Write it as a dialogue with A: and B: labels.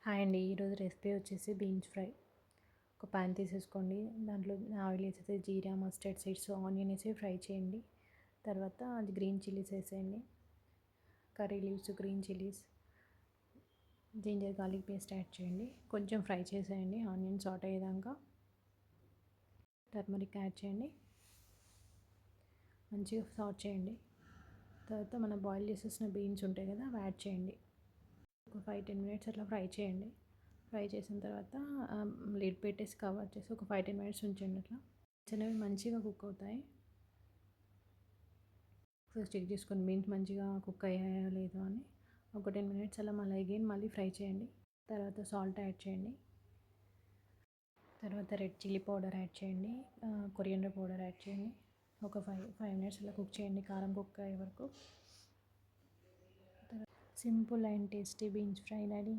A: Hi అండి. ఈరోజు recipe వచ్చేసి బీన్స్ ఫ్రై. ఒక పాన్ తీసేసుకోండి. దాంట్లో ఆయిల్ వేసేసి జీరా, మస్టర్డ్ సీడ్స్, ఆనియన్ వేసి ఫ్రై చేయండి. తర్వాత అది గ్రీన్ చిల్లీస్ వేసేయండి. Curry leaves, green chillies, ginger garlic paste add చేయండి. కొంచెం ఫ్రై చేసేయండి ఆనియన్ సాట్ అయ్యేదాకా. టర్మరిక్ యాడ్ చేయండి. మంచిగా సాట్ చేయండి. తర్వాత మనం బాయిల్ చేసేసిన బీన్స్ ఉంటాయి కదా, అవి యాడ్ చేయండి. ఒక 5-10 మినిట్స్ అట్లా ఫ్రై చేయండి. ఫ్రై చేసిన తర్వాత లిడ్ పెట్టేసి కవర్ చేసి ఒక 5-10 మినిట్స్ ఉంచండి. అట్లా అనేవి మంచిగా కుక్ అవుతాయి. ఒకసారి చెక్ చేసుకోండి బీన్స్ మంచిగా కుక్ అయ్యాయో లేదో అని. ఒక 10 మినిట్స్ అలా మళ్ళీ ఫ్రై చేయండి. తర్వాత సాల్ట్ యాడ్ చేయండి. తర్వాత రెడ్ చిల్లీ పౌడర్ యాడ్ చేయండి. కొరియండర్ పౌడర్ యాడ్ చేయండి. ఒక 5 మినిట్స్ అలా కుక్ చేయండి, కారం కుక్ అయ్యే వరకు. Simple and tasty beans fry ready.